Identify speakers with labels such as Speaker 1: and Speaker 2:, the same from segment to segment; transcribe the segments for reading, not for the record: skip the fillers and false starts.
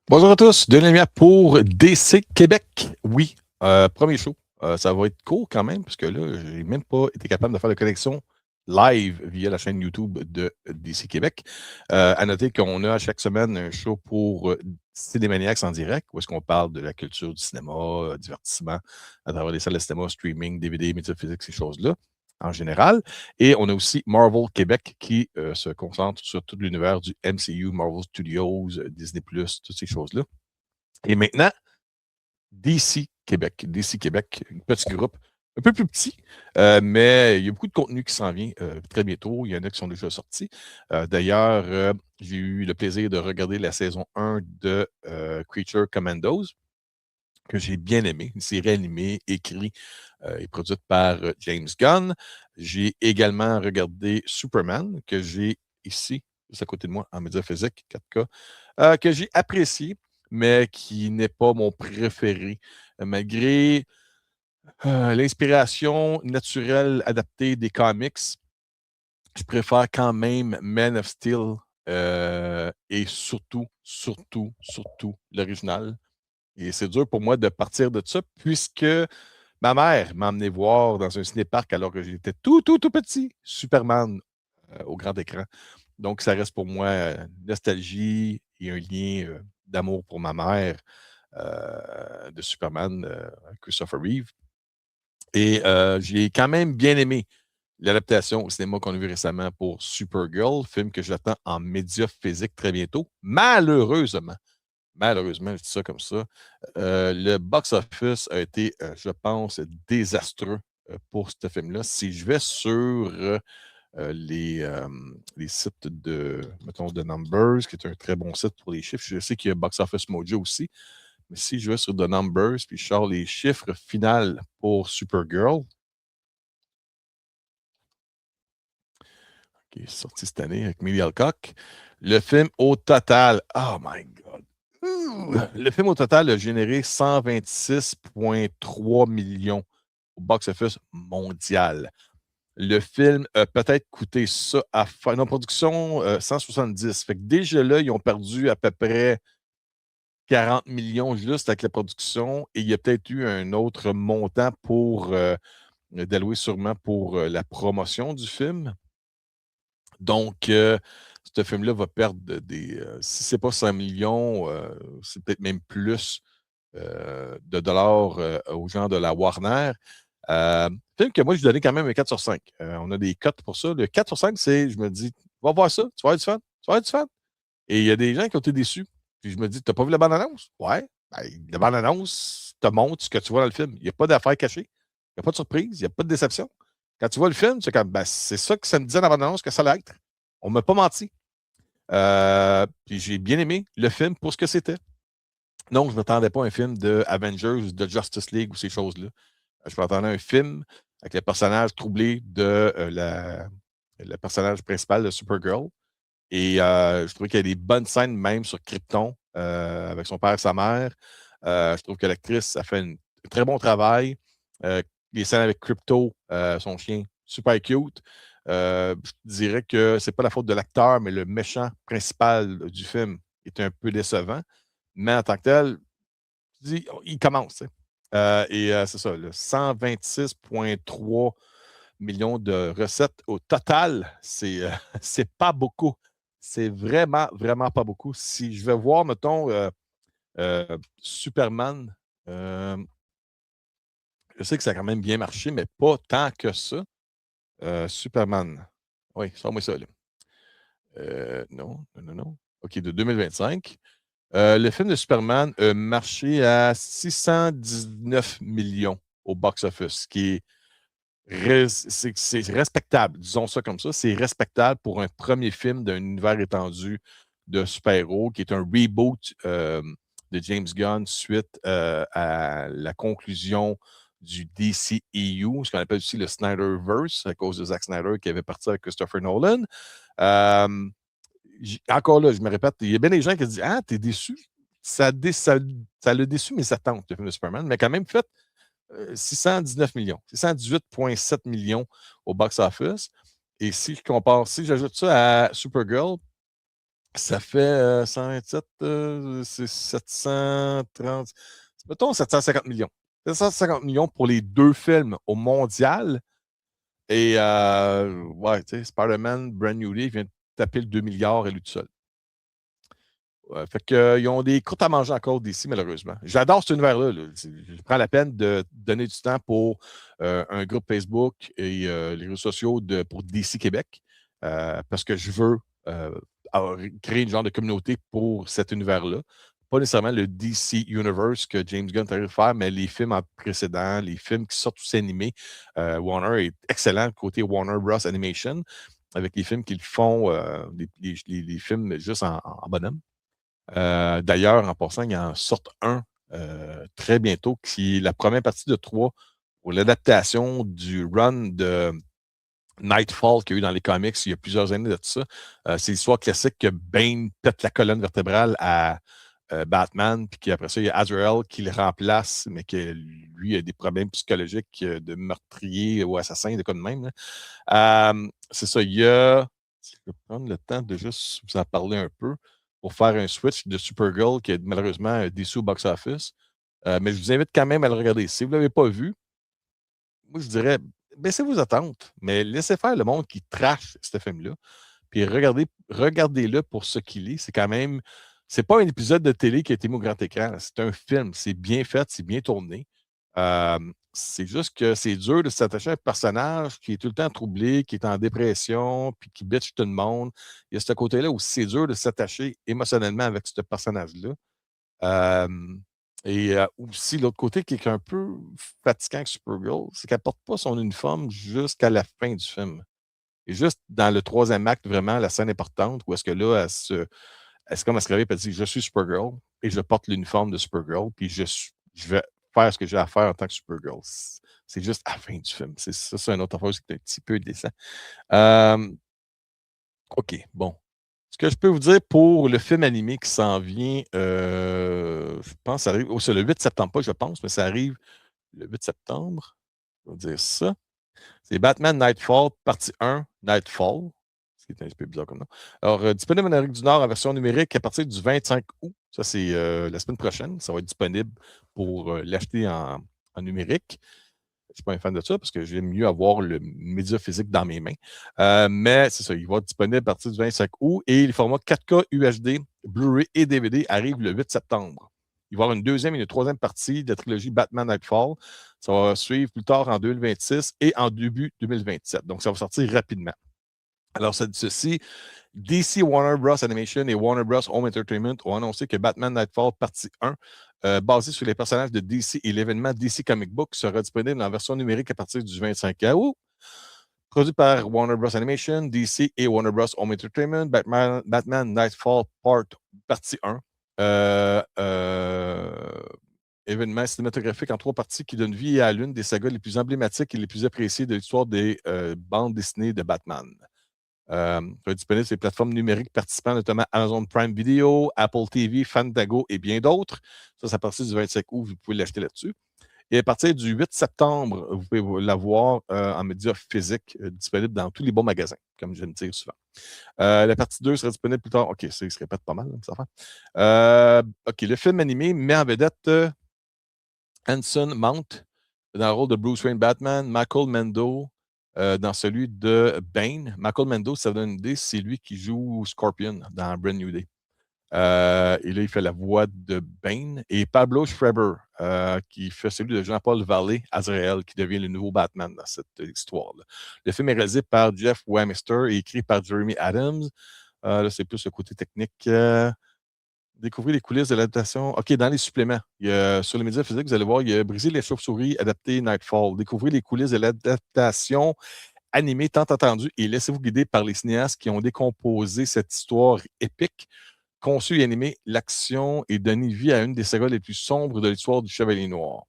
Speaker 1: Bonjour à tous, Denis Lemierre pour DC Québec. Oui, premier show. Ça va être court quand même, parce que là, j'ai même pas été capable de faire de connexion live via la chaîne YouTube de DC Québec. À noter qu'on a à chaque semaine un show pour Cinémaniacs en direct, où est-ce qu'on parle de la culture du cinéma, divertissement, à travers les salles de cinéma, streaming, DVD, métaphysique, ces choses-là, en général. Et on a aussi Marvel Québec qui se concentre sur tout l'univers du MCU, Marvel Studios, Disney+, toutes ces choses-là. Et maintenant, DC Québec. DC Québec, un petit groupe, un peu plus petit, mais il y a beaucoup de contenu qui s'en vient très bientôt. Il y en a qui sont déjà sortis. D'ailleurs, j'ai eu le plaisir de regarder la saison 1 de Creature Commandos, que j'ai bien aimé, une série animée écrite et produite par James Gunn. J'ai également regardé Superman, que j'ai ici, juste à côté de moi, en média physique, 4K, que j'ai apprécié, mais qui n'est pas mon préféré, malgré l'inspiration naturelle adaptée des comics. Je préfère quand même Man of Steel et surtout l'original. Et c'est dur pour moi de partir de ça, puisque ma mère m'a emmené voir dans un ciné-parc alors que j'étais tout petit, Superman au grand écran. Donc, ça reste pour moi nostalgie et un lien d'amour pour ma mère de Superman, Christopher Reeve. Et j'ai quand même bien aimé l'adaptation au cinéma qu'on a vu récemment pour Supergirl, film que j'attends en média physique très bientôt. Malheureusement, je dis ça comme ça. Le box-office a été, je pense, désastreux pour ce film-là. Si je vais sur les sites de, mettons, de Numbers, qui est un très bon site pour les chiffres, je sais qu'il y a Box Office Mojo aussi, mais si je vais sur The Numbers, puis je sors les chiffres finaux pour Supergirl, qui est sorti cette année avec Millie Alcock, le film au total, oh my God, le film au total a généré 126,3 millions au box-office mondial. Le film a peut-être coûté ça à faire. Non, production 170. Fait que déjà là, ils ont perdu à peu près 40 millions juste avec la production et il y a peut-être eu un autre montant pour d'allouer sûrement pour la promotion du film. Donc, ce film-là va perdre si c'est pas 100 millions, c'est peut-être même plus de dollars aux gens de la Warner. Film que moi, je donnais quand même un 4 sur 5. On a des cotes pour ça. Le 4 sur 5, c'est, je me dis, va voir ça, tu vas avoir du fun, tu vas avoir du fun. Et il y a des gens qui ont été déçus. Puis je me dis, t'as pas vu la bande-annonce? Ouais. Ben, la bande-annonce te montre ce que tu vois dans le film. Il n'y a pas d'affaires cachées. Il n'y a pas de surprise. Il n'y a pas de déception. Quand tu vois le film, c'est comme, ben, c'est ça que ça me disait dans la bande-annonce que ça allait être. On ne m'a pas menti. Puis j'ai bien aimé le film pour ce que c'était. Non, je ne m'attendais pas à un film de Avengers, de Justice League ou ces choses-là. Je m'attendais à un film avec le personnage troublé de le personnage principal de Supergirl. Et je trouvais qu'il y a des bonnes scènes même sur Krypton avec son père et sa mère. Je trouve que l'actrice a fait un très bon travail. Les scènes avec Crypto, son chien, super cute. Je dirais que c'est pas la faute de l'acteur, mais le méchant principal du film est un peu décevant. Mais en tant que tel, tu dis, oh, il commence. Et c'est ça, 126,3 millions de recettes au total, c'est c'est pas beaucoup. C'est vraiment pas beaucoup. Si je vais voir, mettons, Superman, euh, je sais que ça a quand même bien marché, mais pas tant que ça. Superman. Oui, sors-moi ça, là. Non. OK, de 2025. Le film de Superman a marché à 619 millions au box-office, ce qui est c'est respectable, disons ça comme ça. C'est respectable pour un premier film d'un univers étendu de super-héros qui est un reboot de James Gunn suite à la conclusion du DCEU, ce qu'on appelle aussi le Snyderverse, à cause de Zack Snyder qui avait parti avec Christopher Nolan. Euh, Encore là, je me répète, il y a bien des gens qui disent ah, t'es déçu. Ça l'a déçu mes attentes, le film de Superman, mais quand même fait 619 millions, 618,7 millions au box-office. Et si je compare, si j'ajoute ça à Supergirl, Ça fait 127, c'est 730. Mettons 750 millions. 750 millions pour les deux films au mondial. Et ouais, tu sais, Spider-Man Brand New Day vient de taper le 2 milliards à lui tout seul. Ouais, fait que, ils ont des croûtes à manger encore d'ici, malheureusement. J'adore cet univers-là. Là. Je prends la peine de donner du temps pour un groupe Facebook et les réseaux sociaux pour DC Québec parce que je veux créer une genre de communauté pour cet univers-là. Pas nécessairement le DC Universe que James Gunn arrive à faire, mais les films en précédent, les films qui sortent tous animés. Warner est excellent côté Warner Bros. Animation avec les films qu'ils font, les films juste en bonhomme. D'ailleurs, en passant, il en sort un très bientôt, qui est la première partie de 3 pour l'adaptation du run de Nightfall qu'il y a eu dans les comics il y a plusieurs années de tout ça. C'est l'histoire classique que Bane pète la colonne vertébrale à Batman, puis qu'après ça, il y a Azrael qui le remplace, mais que lui a des problèmes psychologiques de meurtrier ou assassin, de quoi de même. C'est ça, il y a. Je vais prendre le temps de juste vous en parler un peu pour faire un switch de Supergirl qui est malheureusement déçu au box-office. Mais je vous invite quand même à le regarder. Si vous ne l'avez pas vu, moi je dirais baissez vos attentes, mais laissez faire le monde qui trash ce film-là. Puis regardez-le pour ce qu'il est. C'est quand même. C'est pas un épisode de télé qui a été mis au grand écran. C'est un film. C'est bien fait, c'est bien tourné. C'est juste que c'est dur de s'attacher à un personnage qui est tout le temps troublé, qui est en dépression, puis qui bitch tout le monde. Il y a ce côté-là où c'est dur de s'attacher émotionnellement avec ce personnage-là. Et aussi, l'autre côté qui est un peu fatigant avec Supergirl, c'est qu'elle ne porte pas son uniforme jusqu'à la fin du film. Et juste dans le troisième acte, vraiment, la scène importante, où est-ce que là, elle se comme elle se réveille et elle dit: Je suis Supergirl et je porte l'uniforme de Supergirl, puis je vais faire ce que j'ai à faire en tant que Supergirl. C'est juste à la fin du film. C'est une autre affaire qui est un petit peu décent. Euh, OK, bon. Ce que je peux vous dire pour le film animé qui s'en vient, je pense que ça arrive. C'est le 8 septembre, pas je pense, mais ça arrive le 8 septembre. Je vais dire ça. C'est Batman Nightfall, partie 1, Nightfall. Ce qui est un petit peu bizarre comme nom. Alors, disponible en Amérique du Nord en version numérique à partir du 25 août. Ça, c'est la semaine prochaine. Ça va être disponible pour l'acheter en numérique. Je ne suis pas un fan de ça parce que j'aime mieux avoir le média physique dans mes mains. Mais c'est ça, il va être disponible à partir du 25 août et les formats 4K UHD, Blu-ray et DVD arrivent le 8 septembre. Il va y avoir une deuxième et une troisième partie de la trilogie Batman Nightfall. Ça va suivre plus tard en 2026 et en début 2027. Donc, ça va sortir rapidement. Alors, ça dit ceci. DC Warner Bros. Animation et Warner Bros. Home Entertainment ont annoncé que Batman Nightfall partie 1, basé sur les personnages de DC et l'événement DC Comic Book, sera disponible en version numérique à partir du 25 août. Produit par Warner Bros. Animation, DC et Warner Bros. Home Entertainment, Batman Nightfall partie 1. Événement cinématographique en 3 parties qui donne vie à l'une des sagas les plus emblématiques et les plus appréciées de l'histoire des bandes dessinées de Batman. Ça va être disponible sur les plateformes numériques participant, notamment Amazon Prime Video, Apple TV, Fandango et bien d'autres. Ça, c'est à partir du 25 août, vous pouvez l'acheter là-dessus. Et à partir du 8 septembre, vous pouvez l'avoir en média physique, disponible dans tous les bons magasins, comme je le dire souvent. La partie 2 sera disponible plus tard. OK, ça, il se répète pas mal, ça fait. OK, le film animé met en vedette Anson Mount dans le rôle de Bruce Wayne Batman, Michael Mando dans celui de Bane. Michael Mando, ça donne une idée, c'est lui qui joue Scorpion dans Brand New Day. Et là, il fait la voix de Bane. Et Pablo Schreiber, qui fait celui de Jean-Paul Vallée, Azrael, qui devient le nouveau Batman dans cette histoire-là. Le film est réalisé par Jeff Wamister et écrit par Jeremy Adams. Là, c'est plus le côté technique. Découvrir les coulisses de l'adaptation. OK, dans les suppléments, sur les médias physiques, vous allez voir, il y a Briser les chauves-souris, adapté Nightfall. Découvrez les coulisses de l'adaptation animée tant attendue et laissez-vous guider par les cinéastes qui ont décomposé cette histoire épique, conçue et animée l'action et donné vie à une des sagas les plus sombres de l'histoire du Chevalier Noir.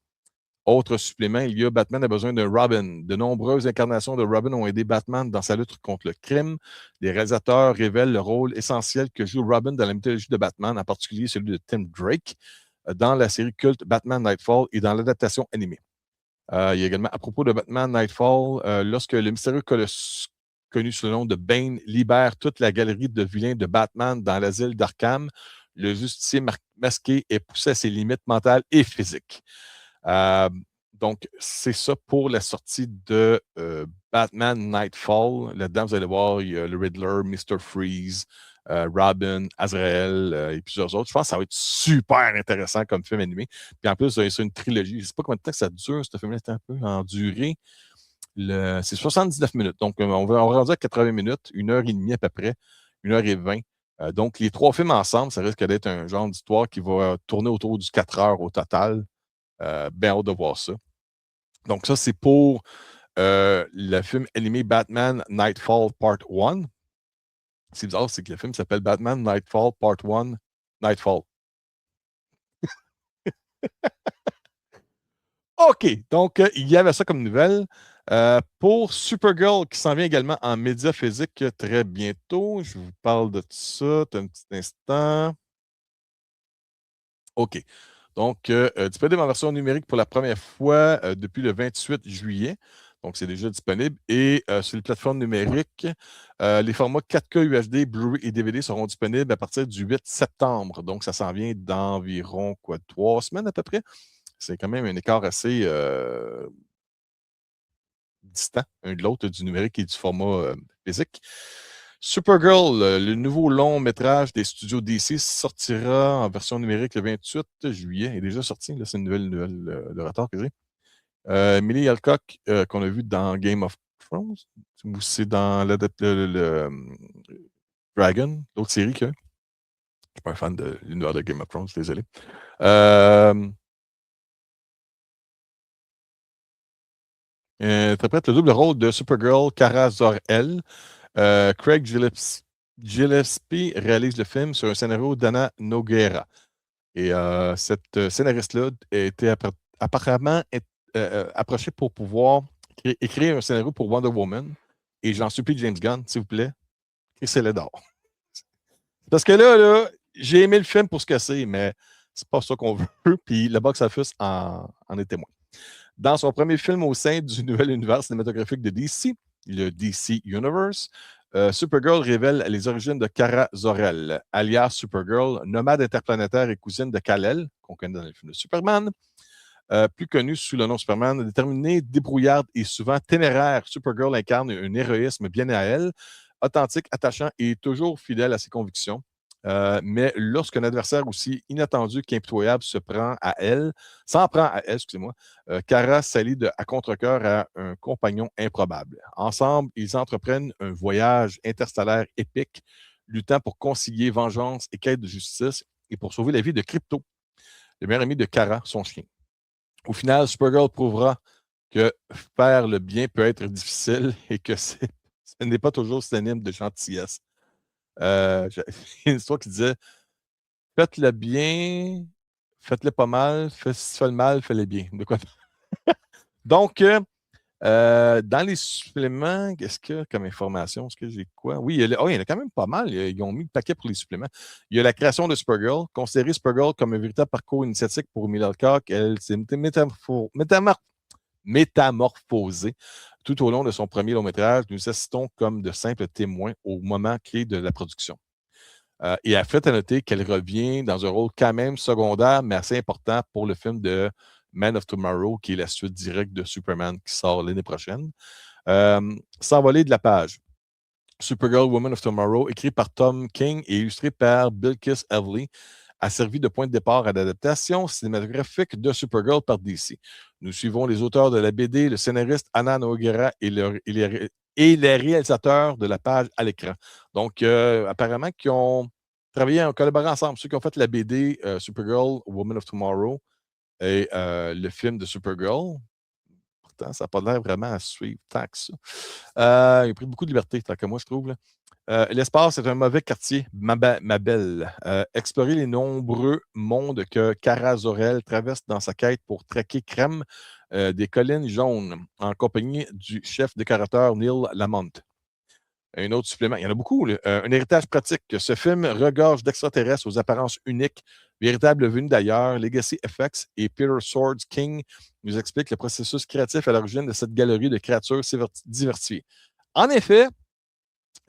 Speaker 1: Autre supplément, il y a Batman a besoin d'un Robin. De nombreuses incarnations de Robin ont aidé Batman dans sa lutte contre le crime. Les réalisateurs révèlent le rôle essentiel que joue Robin dans la mythologie de Batman, en particulier celui de Tim Drake, dans la série culte Batman Nightfall et dans l'adaptation animée. Il y a également, à propos de Batman Nightfall, lorsque le mystérieux connu sous le nom de Bane, libère toute la galerie de vilains de Batman dans l'asile d'Arkham. Le justicier masqué est poussé à ses limites mentales et physiques. Euh, donc, c'est ça pour la sortie de Batman Nightfall. Là-dedans, vous allez voir, il y a le Riddler, Mr. Freeze, Robin, Azrael et plusieurs autres. Je pense que ça va être super intéressant comme film animé. Puis en plus, c'est une trilogie. Je ne sais pas combien de temps que ça dure, ce film-là, c'est un peu en durée. C'est 79 minutes. Donc, on va rendre à 80 minutes, 1 heure et demie à peu près, 1 heure et 20. Donc, les 3 films ensemble, ça risque d'être un genre d'histoire qui va tourner autour du 4 heures au total. Bien hâte de voir ça. Donc, ça, c'est pour le film animé Batman Nightfall Part 1. C'est bizarre, c'est que le film s'appelle Batman Nightfall Part 1 Nightfall. OK, donc il y avait ça comme nouvelle. Pour Supergirl, qui s'en vient également en média physique très bientôt, je vous parle de ça, un petit instant. OK. Donc, disponible en version numérique pour la première fois depuis le 28 juillet. Donc, c'est déjà disponible. Et sur les plateformes numériques, les formats 4K UHD, Blu-ray et DVD seront disponibles à partir du 8 septembre. Donc, ça s'en vient d'environ 3 semaines à peu près. C'est quand même un écart assez distant, un de l'autre, du numérique et du format physique. Supergirl, le nouveau long métrage des studios DC, sortira en version numérique le 28 juillet. Il est déjà sorti, là, c'est une nouvelle de retard que j'ai. Millie Alcock, qu'on a vu dans Game of Thrones, ou c'est dans Dragon, l'autre série que. Je ne suis pas un fan de l'univers de Game of Thrones, désolé. Interprète le double rôle de Supergirl, Kara Zor-El. Craig Gillespie réalise le film sur un scénario d'Anna Nogueira. Et cette scénariste-là a été apparemment approchée pour pouvoir écrire un scénario pour Wonder Woman. Et j'en supplie James Gunn, s'il vous plaît, écrivez-le d'or. Parce que là, j'ai aimé le film pour ce que c'est, mais c'est pas ça qu'on veut. Puis le box-office en est témoin. Dans son premier film au sein du nouvel univers cinématographique de DC, le DC Universe, Supergirl révèle les origines de Kara Zor-El, alias Supergirl, nomade interplanétaire et cousine de Kal-El, qu'on connaît dans le film de Superman, plus connue sous le nom Superman, déterminée, débrouillarde et souvent téméraire. Supergirl incarne un héroïsme bien à elle, authentique, attachant et toujours fidèle à ses convictions. Mais lorsqu'un adversaire aussi inattendu qu'impitoyable s'en prend à elle, excusez-moi, Kara s'allie à contre-cœur à un compagnon improbable. Ensemble, ils entreprennent un voyage interstellaire épique, luttant pour concilier vengeance et quête de justice et pour sauver la vie de Crypto, le meilleur ami de Kara, son chien. Au final, Supergirl prouvera que faire le bien peut être difficile et que ce n'est pas toujours synonyme de gentillesse. Une histoire qui disait faites-le bien, faites-le pas mal, si tu fais le mal, fais-le bien. De quoi? Donc, dans les suppléments, qu'est-ce qu'il y a comme information? Est-ce que j'ai quoi? Oui, il y en a quand même pas mal. Ils ont mis le paquet pour les suppléments. Il y a la création de Supergirl. Considérer Supergirl comme un véritable parcours initiatique pour Emilia Clarke. Elle s'est métamorphosée tout au long de son premier long métrage. Nous assistons comme de simples témoins au moment clé de la production. Et elle fait à noter qu'elle revient dans un rôle quand même secondaire, mais assez important pour le film de Man of Tomorrow, qui est la suite directe de Superman qui sort l'année prochaine. S'envoler de la page. Supergirl, Woman of Tomorrow, écrit par Tom King et illustré par Bilquis Evely, a servi de point de départ à l'adaptation cinématographique de Supergirl par DC. Nous suivons les auteurs de la BD, le scénariste Anna Nogueira et les réalisateurs de la page à l'écran. Donc, apparemment, qui ont travaillé, ont collaboré ensemble. Ceux qui ont fait la BD Supergirl, Woman of Tomorrow et le film de Supergirl. Pourtant, ça n'a pas l'air vraiment à suivre tant que ça. Il a pris beaucoup de liberté, tant que moi, je trouve. L'espace est un mauvais quartier, ma belle. Explorer les nombreux mondes que Kara Zor-El traverse dans sa quête pour traquer Crème des collines jaunes en compagnie du chef décorateur Neil Lamont. Un autre supplément, il y en a beaucoup. Un héritage pratique. Ce film regorge d'extraterrestres aux apparences uniques, véritables venus d'ailleurs. Legacy FX et Peter Swords King nous expliquent le processus créatif à l'origine de cette galerie de créatures diversifiées. En effet,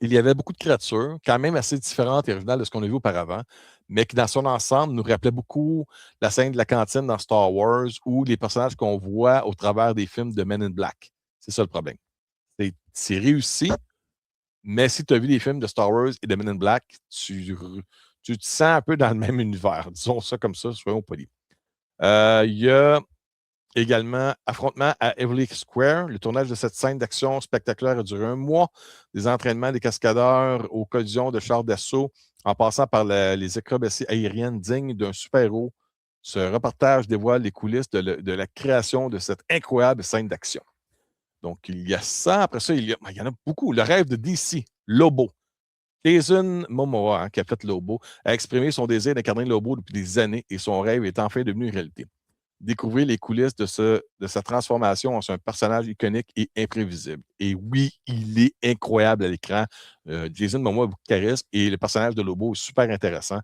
Speaker 1: Il y avait beaucoup de créatures, quand même assez différentes et originales de ce qu'on a vu auparavant, mais qui, dans son ensemble, nous rappelaient beaucoup la scène de la cantine dans Star Wars ou les personnages qu'on voit au travers des films de Men in Black. C'est ça le problème. C'est réussi, mais si tu as vu les films de Star Wars et de Men in Black, tu te sens un peu dans le même univers. Disons ça comme ça, soyons polis. Il y a également affrontement à Everly Square. Le tournage de cette scène d'action spectaculaire a duré un mois. Des entraînements des cascadeurs aux collisions de chars d'assaut, en passant par les acrobaties aériennes dignes d'un super-héros. Ce reportage dévoile les coulisses de la création de cette incroyable scène d'action. Donc, il y a ça. Après ça, il y en a beaucoup. Le rêve de DC, Lobo. Jason Momoa, qui a fait Lobo, a exprimé son désir d'incarner Lobo depuis des années et son rêve est enfin devenu une réalité. Découvrir les coulisses de sa transformation en un personnage iconique et imprévisible. Et oui, il est incroyable à l'écran. Jason Momoa a beaucoup de charisme et le personnage de Lobo est super intéressant.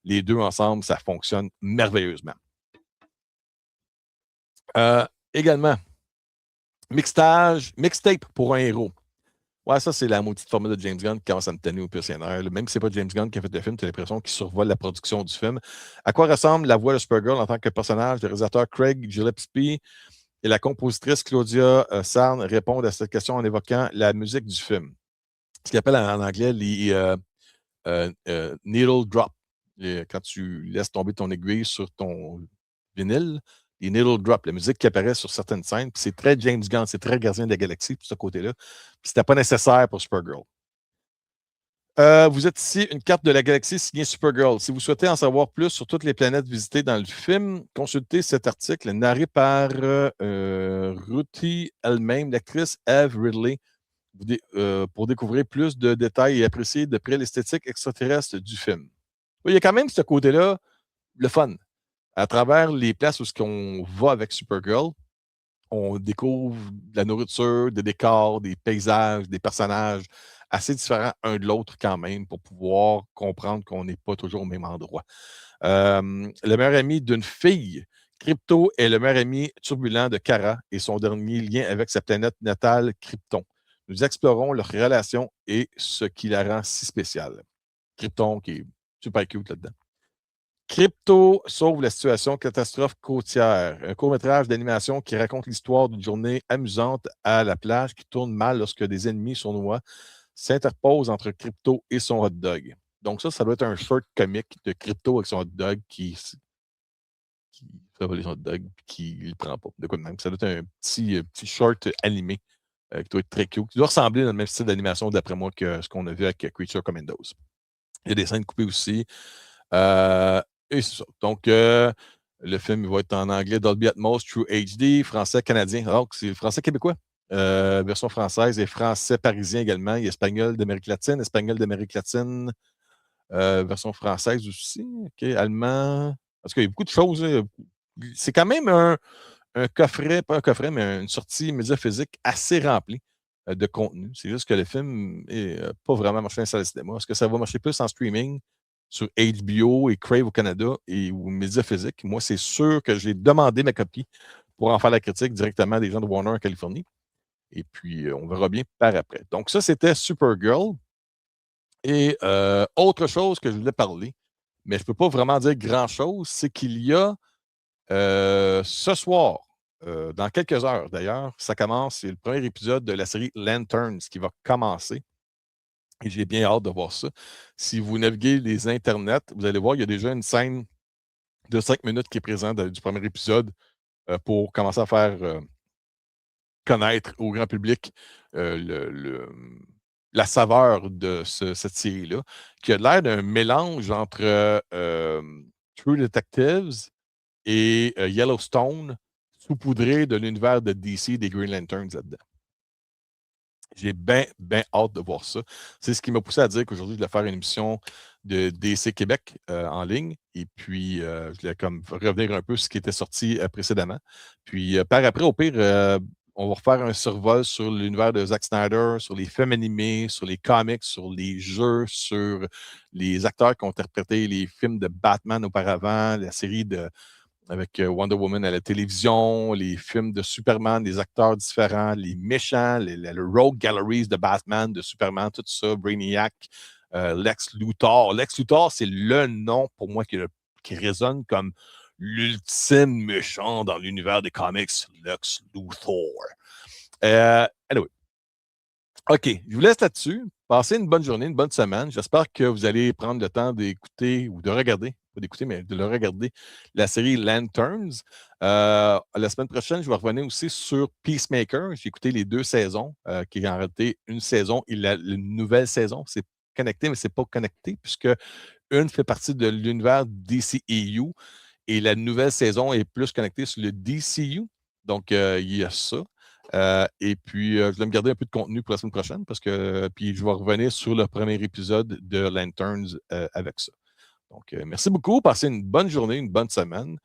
Speaker 1: Les deux ensemble, ça fonctionne merveilleusement. Également, mixtape pour un héros. Ouais, ça, c'est la maudite formule de James Gunn qui commence à me tenir au pulsionnaire. Même si c'est pas James Gunn qui a fait le film, tu as l'impression qu'il survole la production du film. À quoi ressemble la voix de Supergirl en tant que personnage? Le réalisateur Craig Gillespie et la compositrice Claudia Sarn répondent à cette question en évoquant la musique du film. Ce qu'ils appellent en anglais les needle drop. Quand tu laisses tomber ton aiguille sur ton vinyle, les needle drop, la musique qui apparaît sur certaines scènes. C'est très James Gunn, c'est très Gardien de la Galaxie, pour ce côté-là. C'était pas nécessaire pour Supergirl. Vous êtes ici une carte de la galaxie signée Supergirl. Si vous souhaitez en savoir plus sur toutes les planètes visitées dans le film, consultez cet article narré par Ruthie elle-même, l'actrice Eve Ridley, pour découvrir plus de détails et apprécier de près l'esthétique extraterrestre du film. Il y a quand même ce côté-là, le fun. À travers les places où on va avec Supergirl, on découvre de la nourriture, des décors, des paysages, des personnages assez différents un de l'autre quand même pour pouvoir comprendre qu'on n'est pas toujours au même endroit. Le meilleur ami d'une fille, Crypto, est le meilleur ami turbulent de Kara et son dernier lien avec sa planète natale, Krypton. Nous explorons leur relation et ce qui la rend si spéciale. Krypton qui est super cute là-dedans. Crypto sauve la situation catastrophe côtière. Un court-métrage d'animation qui raconte l'histoire d'une journée amusante à la plage qui tourne mal lorsque des ennemis sournois s'interposent entre Crypto et son hot dog. Donc ça doit être un short comique de Crypto avec son hot dog qui fait voler son hot dog et qui ne le prend pas. De quoi de même. Ça doit être un petit short animé qui doit être très cute, qui doit ressembler dans le même style d'animation, d'après moi, que ce qu'on a vu avec Creature Commandos. Il y a des scènes coupées aussi. Et c'est ça. Donc, le film va être en anglais, Dolby Atmos, True HD, français, canadien. Donc, c'est français québécois. Version française et français parisien également. Il y a espagnol d'Amérique latine, version française aussi. OK, allemand. Parce qu'il y a beaucoup de choses. C'est quand même un coffret, pas un coffret, mais une sortie médiaphysique assez remplie de contenu. C'est juste que le film n'est pas vraiment marché en salle de cinéma. Est-ce que ça va marcher plus en streaming sur HBO et Crave au Canada et ou médiaphysique? Moi, c'est sûr que j'ai demandé ma copie pour en faire la critique directement à des gens de Warner en Californie. Et puis, on verra bien par après. Donc, ça, c'était Supergirl. Et autre chose que je voulais parler, mais je ne peux pas vraiment dire grand-chose, c'est qu'il y a ce soir, dans quelques heures d'ailleurs, ça commence, c'est le premier épisode de la série Lanterns qui va commencer. Et j'ai bien hâte de voir ça. Si vous naviguez les internets, vous allez voir, il y a déjà une scène de 5 minutes qui est présente du premier épisode pour commencer à faire connaître au grand public la saveur de cette série-là, qui a l'air d'un mélange entre True Detectives et Yellowstone, saupoudré de l'univers de DC des Green Lanterns là-dedans. J'ai bien, bien hâte de voir ça. C'est ce qui m'a poussé à dire qu'aujourd'hui, je voulais faire une émission de DC Québec en ligne. Et puis, je voulais comme revenir un peu sur ce qui était sorti précédemment. Puis, par après, au pire, on va refaire un survol sur l'univers de Zack Snyder, sur les films animés, sur les comics, sur les jeux, sur les acteurs qui ont interprété les films de Batman auparavant, la série de avec Wonder Woman à la télévision, les films de Superman, des acteurs différents, les méchants, le Rogue Galleries de Batman, de Superman, tout ça, Brainiac, Lex Luthor. Lex Luthor, c'est le nom pour moi qui résonne comme l'ultime méchant dans l'univers des comics, Lex Luthor. Anyway. OK, je vous laisse là-dessus. Passez une bonne journée, une bonne semaine. J'espère que vous allez prendre le temps d'écouter ou de regarder, pas d'écouter, mais de le regarder, la série Lanterns. La semaine prochaine, je vais revenir aussi sur Peacemaker. J'ai écouté les 2 saisons, qui est en réalité une saison et une nouvelle saison. C'est connecté, mais c'est pas connecté puisque une fait partie de l'univers DCEU et la nouvelle saison est plus connectée sur le DCU. Donc, il y a ça. Et puis, je vais me garder un peu de contenu pour la semaine prochaine parce que puis je vais revenir sur le premier épisode de Lanterns avec ça. Donc, merci beaucoup. Passez une bonne journée, une bonne semaine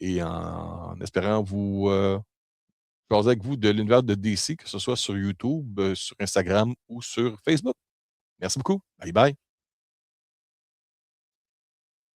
Speaker 1: et en espérant vous jaser avec vous de l'univers de DC, que ce soit sur YouTube, sur Instagram ou sur Facebook. Merci beaucoup. Bye bye.